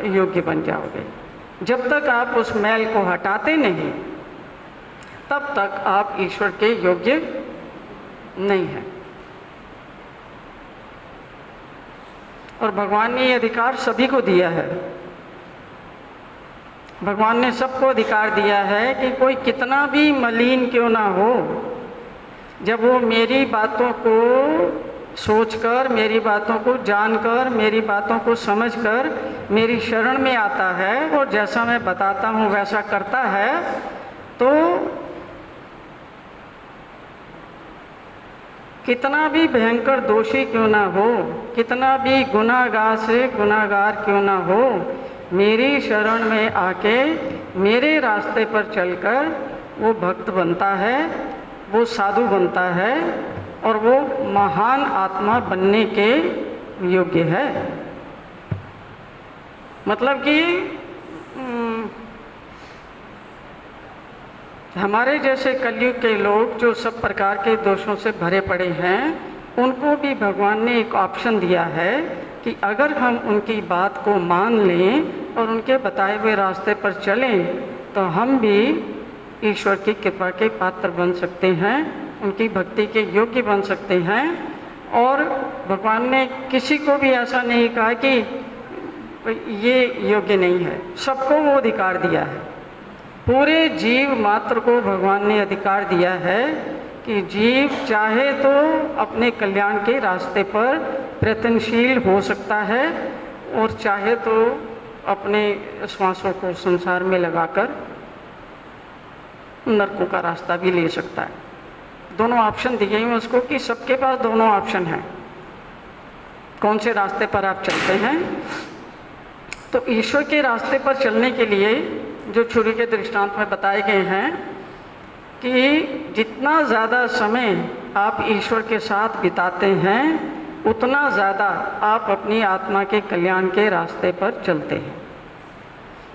Speaker 1: योग्य बन जाओगे। जब तक आप उस मैल को हटाते नहीं, तब तक आप ईश्वर के योग्य नहीं है। और भगवान ने ये अधिकार सभी को दिया है। भगवान ने सबको अधिकार दिया है कि कोई कितना भी मलिन क्यों ना हो, जब वो मेरी बातों को सोचकर, मेरी बातों को जानकर, मेरी बातों को समझकर मेरी शरण में आता है और जैसा मैं बताता हूँ वैसा करता है, तो कितना भी भयंकर दोषी क्यों ना हो, कितना भी गुनाहगार से गुनाहगार क्यों ना हो, मेरी शरण में आके मेरे रास्ते पर चलकर वो भक्त बनता है, वो साधु बनता है और वो महान आत्मा बनने के योग्य है। मतलब कि हमारे जैसे कलयुग के लोग जो सब प्रकार के दोषों से भरे पड़े हैं, उनको भी भगवान ने एक ऑप्शन दिया है कि अगर हम उनकी बात को मान लें और उनके बताए हुए रास्ते पर चलें, तो हम भी ईश्वर की कृपा के पात्र बन सकते हैं, उनकी भक्ति के योग्य बन सकते हैं। और भगवान ने किसी को भी ऐसा नहीं कहा कि ये योग्य नहीं है, सबको वो अधिकार दिया है। पूरे जीव मात्र को भगवान ने अधिकार दिया है कि जीव चाहे तो अपने कल्याण के रास्ते पर प्रयत्नशील हो सकता है और चाहे तो अपने श्वासों को संसार में लगाकर नरकों का रास्ता भी ले सकता है। दोनों ऑप्शन दिए हैं उसको कि सबके पास दोनों ऑप्शन हैं, कौन से रास्ते पर आप चलते हैं। तो ईश्वर के रास्ते पर चलने के लिए जो छुरी के दृष्टांत में बताए गए हैं कि जितना ज़्यादा समय आप ईश्वर के साथ बिताते हैं, उतना ज़्यादा आप अपनी आत्मा के कल्याण के रास्ते पर चलते हैं।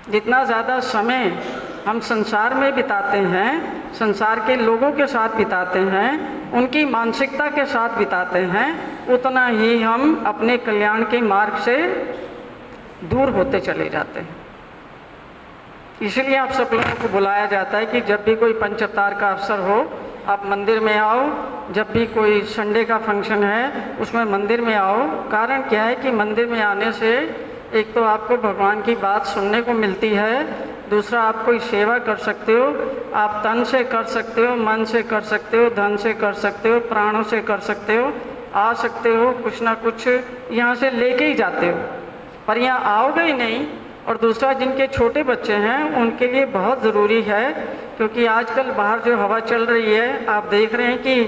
Speaker 1: जितना ज़्यादा समय हम संसार में बिताते हैं, संसार के लोगों के साथ बिताते हैं, उनकी मानसिकता के साथ बिताते हैं, उतना ही हम अपने कल्याण के मार्ग से दूर होते चले जाते हैं। इसलिए आप सब लोगों को बुलाया जाता है कि जब भी कोई पंच अवतार का अवसर हो आप मंदिर में आओ, जब भी कोई संडे का फंक्शन है उसमें मंदिर में आओ। कारण क्या है कि मंदिर में आने से एक तो आपको भगवान की बात सुनने को मिलती है, दूसरा आप कोई सेवा कर सकते हो, आप तन से कर सकते हो, मन से कर सकते हो, धन से कर सकते हो, प्राणों से कर सकते हो, आ सकते हो, कुछ ना कुछ यहाँ से लेके ही जाते हो, पर यहाँ आओगे ही नहीं। और दूसरा जिनके छोटे बच्चे हैं उनके लिए बहुत ज़रूरी है, क्योंकि आजकल बाहर जो हवा चल रही है आप देख रहे हैं कि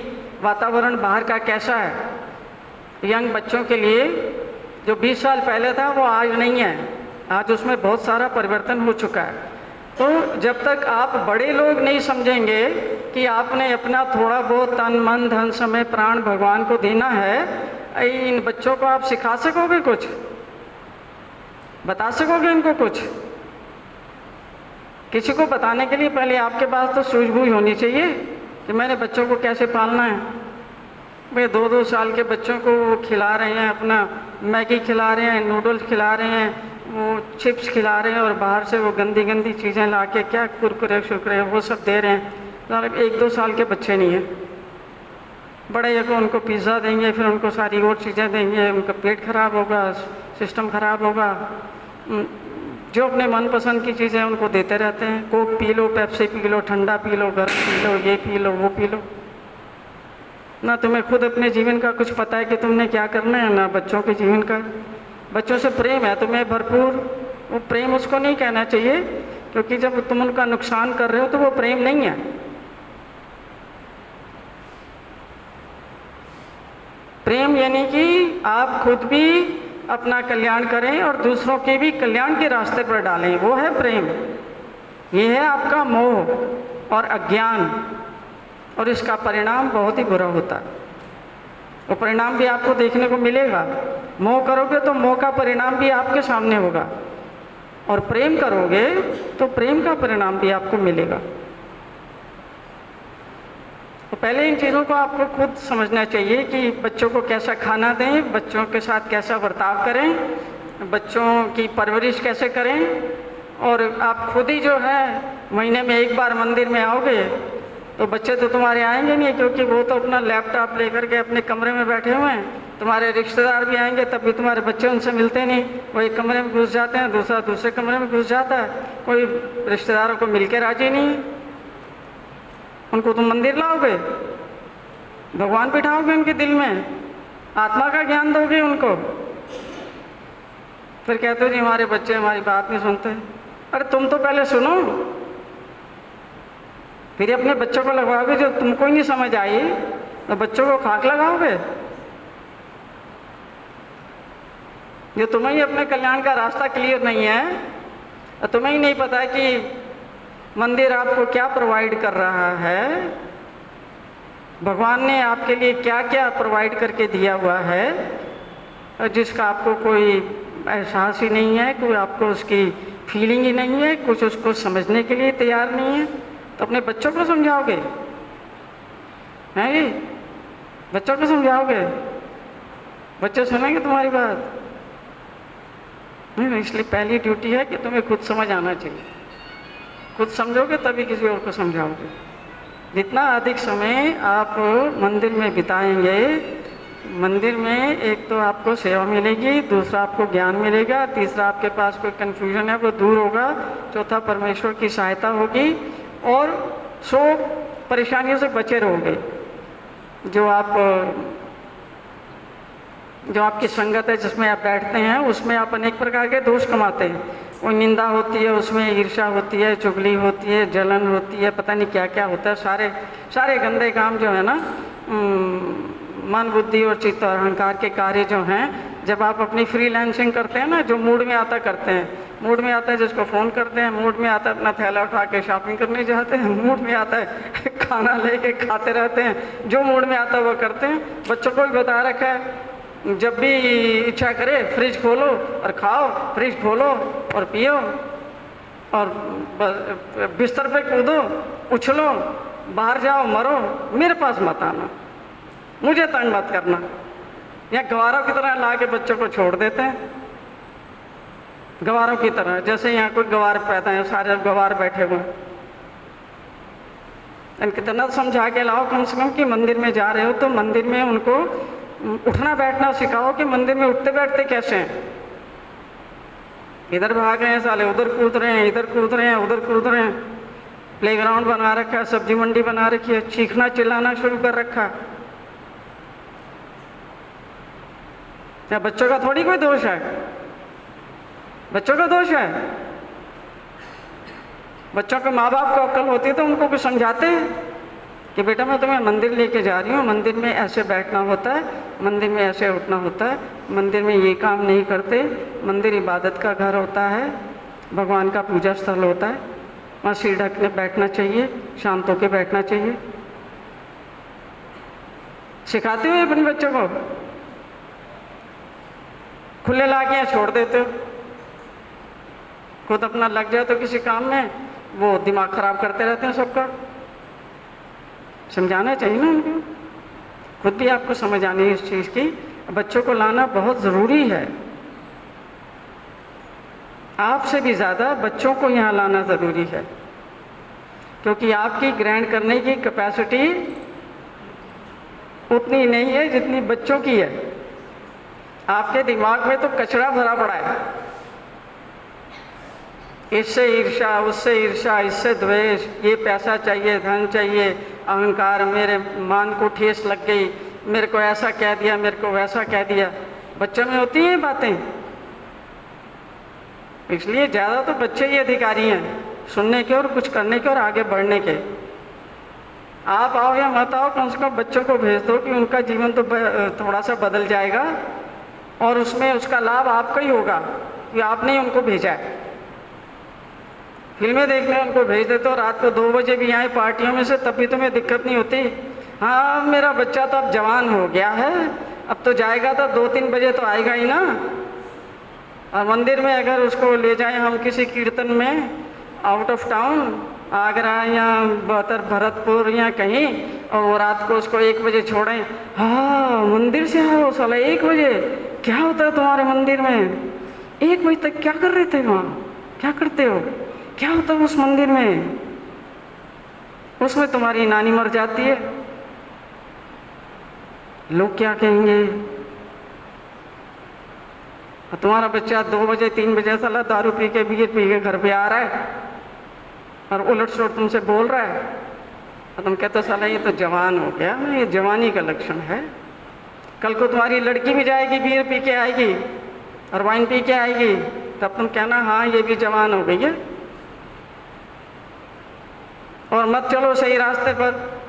Speaker 1: वातावरण बाहर का कैसा है। यंग बच्चों के लिए जो 20 साल पहले था वो आज नहीं है, आज उसमें बहुत सारा परिवर्तन हो चुका है। तो जब तक आप बड़े लोग नहीं समझेंगे कि आपने अपना थोड़ा बहुत तन मन धन समय प्राण भगवान को देना है, इन बच्चों को आप सिखा सकोगे, कुछ बता सकोगे इनको कुछ? किसी को बताने के लिए पहले आपके पास तो सूझबूझ होनी चाहिए कि मैंने बच्चों को कैसे पालना है। भाई 2-2 साल के बच्चों को वो खिला रहे हैं, अपना मैगी खिला रहे हैं, नूडल्स खिला रहे हैं, वो चिप्स खिला रहे हैं और बाहर से वो गंदी गंदी चीज़ें ला के क्या कुरकुरे शुरकुरे वो सब दे रहे हैं। 1-2 साल के बच्चे नहीं हैं। बड़े को उनको पिज़्ज़ा देंगे, फिर उनको सारी और चीज़ें देंगे, उनका पेट खराब होगा, सिस्टम खराब होगा। जो अपने मनपसंद की चीज़ें उनको देते रहते हैं, Coke P low, Pepsi P low, ठंडा पी लो, गर्म पी लो, ये पी लो, वो पी लो। ना तुम्हें खुद अपने जीवन का कुछ पता है कि तुमने क्या करना है, ना बच्चों के जीवन का। बच्चों से प्रेम है तुम्हें भरपूर, वो प्रेम उसको नहीं कहना चाहिए, क्योंकि जब तुम उनका नुकसान कर रहे हो तो वो प्रेम नहीं है। प्रेम यानी कि आप खुद भी अपना कल्याण करें और दूसरों के भी कल्याण के रास्ते पर डालें, वो है प्रेम। ये है आपका मोह और अज्ञान, और इसका परिणाम बहुत ही बुरा होता है। वो परिणाम भी आपको देखने को मिलेगा। मोह करोगे तो मोह का परिणाम भी आपके सामने होगा, और प्रेम करोगे तो प्रेम का परिणाम भी आपको मिलेगा। तो पहले इन चीज़ों को आपको खुद समझना चाहिए कि बच्चों को कैसा खाना दें, बच्चों के साथ कैसा बर्ताव करें, बच्चों की परवरिश कैसे करें। और आप खुद ही जो है महीने में एक बार मंदिर में आओगे तो बच्चे तो तुम्हारे आएंगे नहीं, क्योंकि वो तो अपना लैपटॉप लेकर के अपने कमरे में बैठे हुए हैं। तुम्हारे रिश्तेदार भी आएंगे तब भी तुम्हारे बच्चे उनसे मिलते नहीं, वो एक कमरे में घुस जाते हैं, दूसरा दूसरे कमरे में घुस जाता है, कोई रिश्तेदारों को मिल के राजी नहीं। उनको तुम मंदिर लाओगे, भगवान बिठाओगे उनके दिल में, आत्मा का ज्ञान दोगे उनको, फिर कहते हो जी हमारे बच्चे हमारी बात नहीं सुनते। अरे तुम तो पहले सुनो, फिर अपने बच्चों को लगवाओगे। जो तुमको ही नहीं समझ आई तो बच्चों को खाक लगाओगे। जो तुम्हें ही अपने कल्याण का रास्ता क्लियर नहीं है, और तुम्हें ही नहीं पता है कि मंदिर आपको क्या प्रोवाइड कर रहा है, भगवान ने आपके लिए क्या क्या प्रोवाइड करके दिया हुआ है, जिसका आपको कोई एहसास ही नहीं है, कोई आपको उसकी फीलिंग ही नहीं है, कुछ उसको समझने के लिए तैयार नहीं है, तो अपने बच्चों को समझाओगे? हैं जी, बच्चों को समझाओगे? बच्चे सुनेंगे तुम्हारी बात? नहीं। इसलिए पहली ड्यूटी है कि तुम्हें खुद समझ आना चाहिए। खुद समझोगे तभी किसी और को समझाओगे। जितना अधिक समय आप मंदिर में बिताएंगे, मंदिर में एक तो आपको सेवा मिलेगी, दूसरा आपको ज्ञान मिलेगा, तीसरा आपके पास कोई कन्फ्यूजन है वो दूर होगा, चौथा परमेश्वर की सहायता होगी, और 100 परेशानियों से बचे रहोगे। जो आपकी संगत है जिसमें आप बैठते हैं उसमें आप अनेक प्रकार के दोष कमाते हैं। कोई निंदा होती है, उसमें ईर्ष्या होती है, चुगली होती है, जलन होती है, पता नहीं क्या क्या होता है। सारे गंदे काम जो है ना, मन बुद्धि और चित्त और अहंकार के कार्य जो हैं, जब आप अपनी फ्रीलांसिंग करते हैं ना, जो मूड में आता करते हैं, मूड में आता है जिसको फ़ोन करते हैं, मूड में आता है अपना थैला उठा के शॉपिंग करने जाते हैं, मूड में आता है खाना लेके खाते रहते हैं, जो मूड में आता है वो करते हैं। बच्चों को भी बता रखा है जब भी इच्छा करे फ्रिज खोलो और खाओ, फ्रिज खोलो और पियो, और बिस्तर पे कूदो, उछलो, बाहर जाओ, मरो, मेरे पास मत आना, मुझे तंग मत करना। या गवारों की तरह ला के बच्चों को छोड़ देते हैं। गवारों की तरह, जैसे यहाँ कोई गवार पैदा है, सारे गवार बैठे हुए हैं। इनकी तरह समझा के लाओ कम से कम कि मंदिर में जा रहे हो तो मंदिर में उनको उठना बैठना सिखाओ कि मंदिर में उठते बैठते कैसे हैं। इधर भाग रहे हैं साले, उधर कूद रहे हैं, इधर कूद रहे हैं, उधर कूद रहे हैं। प्लेग्राउंड बना रखा है, सब्जी मंडी बना रखी है, चीखना चिल्लाना शुरू कर रखा। क्या बच्चों का थोड़ी कोई दोष है? बच्चों का दोष है? बच्चों के माँ बाप को अक्ल होती है तो उनको कुछ समझाते हैं कि बेटा मैं तुम्हें मंदिर लेके जा रही हूँ, मंदिर में ऐसे बैठना होता है, मंदिर में ऐसे उठना होता है, मंदिर में ये काम नहीं करते, मंदिर इबादत का घर होता है, भगवान का पूजा स्थल होता है, वहाँ सिर ढक के बैठना चाहिए, शांत होकर बैठना चाहिए। सिखाते हो अपने बच्चों को? खुले लाके छोड़ देते हो, खुद अपना लग जाए तो किसी काम में वो दिमाग खराब करते रहते हैं सबका। समझाना चाहिए ना उनको, खुद भी आपको समझ आनी है इस चीज़ की। बच्चों को लाना बहुत ज़रूरी है, आपसे भी ज़्यादा बच्चों को यहाँ लाना ज़रूरी है, क्योंकि आपकी ग्रहण करने की कैपेसिटी उतनी नहीं है जितनी बच्चों की है। आपके दिमाग में तो कचरा भरा पड़ा है, इससे ईर्ष्या, उससे ईर्ष्या, इससे द्वेष, ये पैसा चाहिए, धन चाहिए, अहंकार, मेरे मान को ठेस लग गई, मेरे को ऐसा कह दिया, मेरे को वैसा कह दिया। बच्चों में होती हैं बातें, इसलिए ज़्यादा तो बच्चे ही अधिकारी हैं सुनने के और कुछ करने के और आगे बढ़ने के। आप आओ या मत आओ, कम से कम बच्चों को भेज दो कि उनका जीवन तो थोड़ा सा बदल जाएगा और उसमें उसका लाभ आपका ही होगा कि आपने ही उनको भेजा है। फिल्में देखने उनको भेज देते हो, रात को 2 बजे भी आए पार्टियों में से, तब भी तुम्हें दिक्कत नहीं होती। हाँ मेरा बच्चा तो अब जवान हो गया है, अब तो जाएगा तो 2-3 बजे तो आएगा ही ना। और मंदिर में अगर उसको ले जाएं हम किसी कीर्तन में आउट ऑफ टाउन, आगरा या भरतपुर या कहीं, और वो रात को उसको 1 बजे छोड़ें, हाँ मंदिर से आओ साला 1 बजे, क्या होता है तुम्हारे मंदिर में? 1 बजे तक क्या कर रहे थे वहाँ, क्या करते हो, क्या होता है उस मंदिर में? उसमें तुम्हारी नानी मर जाती है, लोग क्या कहेंगे? तुम्हारा बच्चा 2 बजे 3 बजे साला दारू पी के बीयर पी के घर पे आ रहा है और उलट सुलट तुमसे बोल रहा है, और तुम कहते हो साला ये तो जवान हो गया ना, ये जवानी का लक्षण है। कल को तुम्हारी लड़की भी जाएगी, बीयर पी के आएगी और वाइन पी के आएगी, तब तुम कहना हाँ ये भी जवान हो गई है। और मत चलो सही रास्ते पर,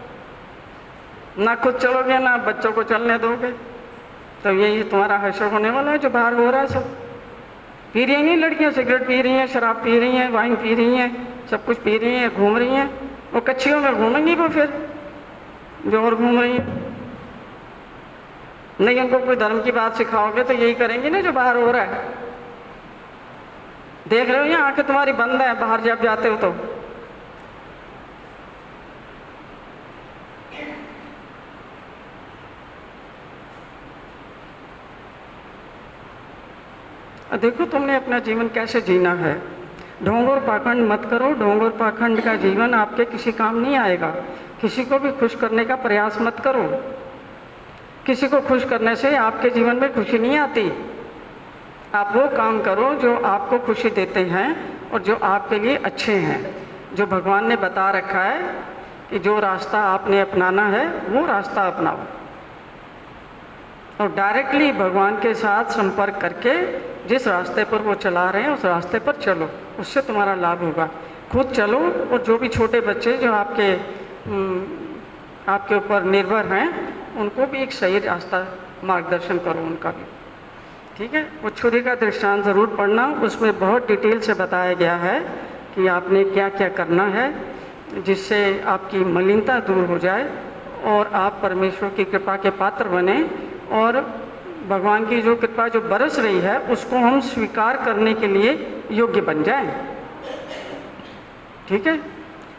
Speaker 1: ना खुद चलोगे ना बच्चों को चलने दोगे, तो यही तुम्हारा हश्र होने वाला है जो बाहर हो रहा है। सब पी रही हैं लड़कियां, सिगरेट पी रही हैं, शराब पी रही हैं, वाइन पी रही हैं, सब कुछ पी रही हैं, घूम रही हैं। वो कच्चियों में घूमेंगी वो फिर जो और घूम रही हैं। नहीं उनको कोई धर्म की बात सिखाओगे तो यही करेंगे ना जो बाहर हो रहा है। देख रहे हो यहाँ आंखें तुम्हारी बंद है बाहर जब जाते हो तो। देखो तुमने अपना जीवन कैसे जीना है, ढोंग और पाखंड मत करो। ढोंग और पाखंड का जीवन आपके किसी काम नहीं आएगा। किसी को भी खुश करने का प्रयास मत करो, किसी को खुश करने से आपके जीवन में खुशी नहीं आती। आप वो काम करो जो आपको खुशी देते हैं और जो आपके लिए अच्छे हैं, जो भगवान ने बता रखा है कि जो रास्ता आपने अपनाना है वो रास्ता अपनाओ, और डायरेक्टली भगवान के साथ संपर्क करके जिस रास्ते पर वो चला रहे हैं उस रास्ते पर चलो, उससे तुम्हारा लाभ होगा। खुद चलो, और जो भी छोटे बच्चे जो आपके ऊपर निर्भर हैं उनको भी एक सही रास्ता मार्गदर्शन करो उनका भी, ठीक है। वो छुरी का दृष्टांत ज़रूर पढ़ना, उसमें बहुत डिटेल से बताया गया है कि आपने क्या क्या करना है जिससे आपकी मलिनता दूर हो जाए और आप परमेश्वर की कृपा के पात्र बने, और भगवान की जो कृपा जो बरस रही है उसको हम स्वीकार करने के लिए योग्य बन जाएं, ठीक है।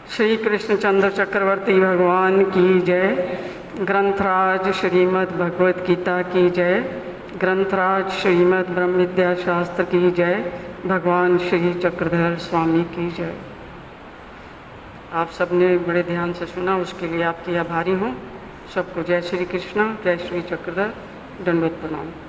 Speaker 1: श्री कृष्णचंद्र चक्रवर्ती भगवान की जय। ग्रंथराज श्रीमद् भगवत गीता की जय। ग्रंथराज श्रीमद् ब्रह्म विद्या शास्त्र की जय। भगवान श्री चक्रधर स्वामी की जय। आप सबने बड़े ध्यान से सुना, उसके लिए आपकी आभारी हूँ। सबको जय श्री कृष्ण, जय श्री चक्रधर, दंडवत प्रणाम।